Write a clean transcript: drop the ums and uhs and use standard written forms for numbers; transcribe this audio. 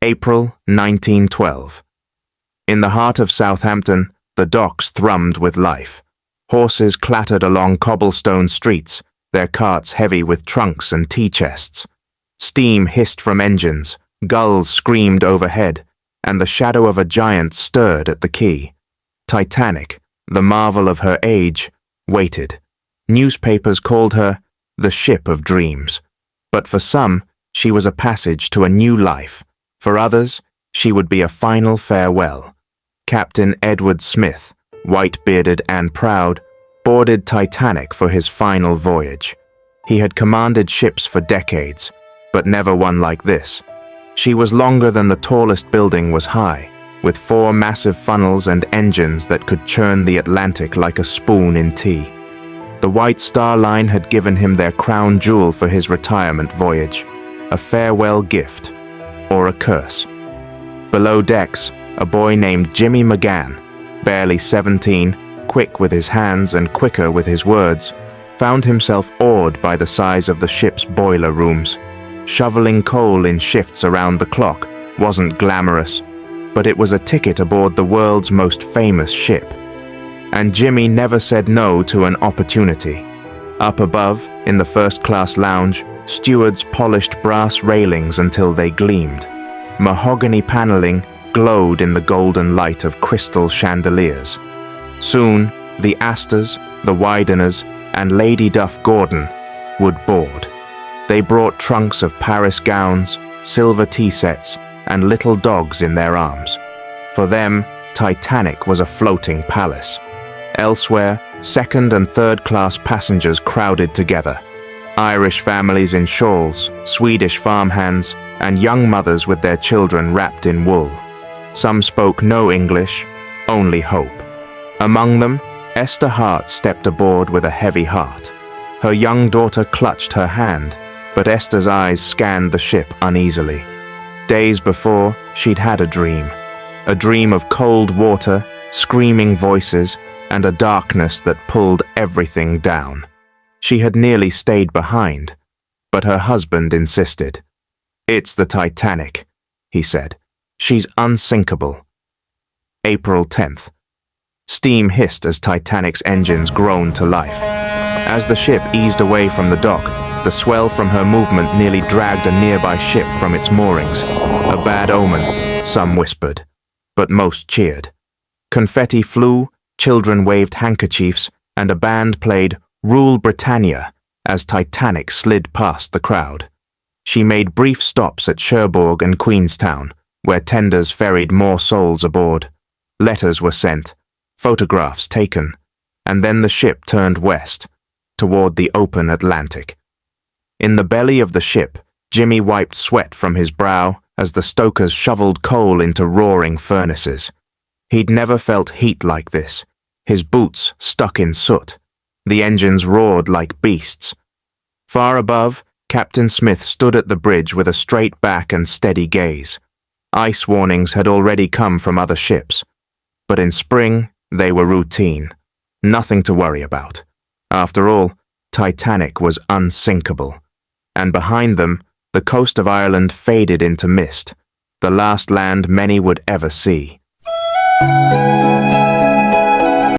April 1912. In the heart of Southampton, the docks thrummed with life. Horses clattered along cobblestone streets, their carts heavy with trunks and tea chests. Steam hissed from engines, gulls screamed overhead, and the shadow of a giant stirred at the quay. Titanic, the marvel of her age, waited. Newspapers called her the ship of dreams. But for some, she was a passage to a new life. For others, she would be a final farewell. Captain Edward Smith, white-bearded and proud, boarded Titanic for his final voyage. He had commanded ships for decades, but never one like this. She was longer than the tallest building was high, with 4 massive funnels and engines that could churn the Atlantic like a spoon in tea. The White Star Line had given him their crown jewel for his retirement voyage, a farewell gift, or a curse. Below decks, a boy named Jimmy McGann, barely 17, quick with his hands and quicker with his words, found himself awed by the size of the ship's boiler rooms. Shoveling coal in shifts around the clock wasn't glamorous, but it was a ticket aboard the world's most famous ship. And Jimmy never said no to an opportunity. Up above, in the first-class lounge, stewards polished brass railings until they gleamed. Mahogany paneling glowed in the golden light of crystal chandeliers. Soon, the Astors, the Wideners, and Lady Duff Gordon would board. They brought trunks of Paris gowns, silver tea sets, and little dogs in their arms. For them, Titanic was a floating palace. Elsewhere, second- and third-class passengers crowded together. Irish families in shawls, Swedish farmhands, and young mothers with their children wrapped in wool. Some spoke no English, only hope. Among them, Esther Hart stepped aboard with a heavy heart. Her young daughter clutched her hand, but Esther's eyes scanned the ship uneasily. Days before, she'd had a dream of cold water, screaming voices, and a darkness that pulled everything down. She had nearly stayed behind, but her husband insisted. "It's the Titanic," he said. "She's unsinkable." April 10th. Steam hissed as Titanic's engines groaned to life. As the ship eased away from the dock, the swell from her movement nearly dragged a nearby ship from its moorings. A bad omen, some whispered, but most cheered. Confetti flew, children waved handkerchiefs, and a band played "Rule Britannia" as Titanic slid past the crowd. She made brief stops at Cherbourg and Queenstown, where tenders ferried more souls aboard. Letters were sent, photographs taken, and then the ship turned west, toward the open Atlantic. In the belly of the ship, Jimmy wiped sweat from his brow as the stokers shoveled coal into roaring furnaces. He'd never felt heat like this. His boots stuck in soot. The engines roared like beasts. Far above, Captain Smith stood at the bridge with a straight back and steady gaze. Ice warnings had already come from other ships, but in spring they were routine. Nothing to worry about. After all, Titanic was unsinkable. And behind them, the coast of Ireland faded into mist, the last land many would ever see.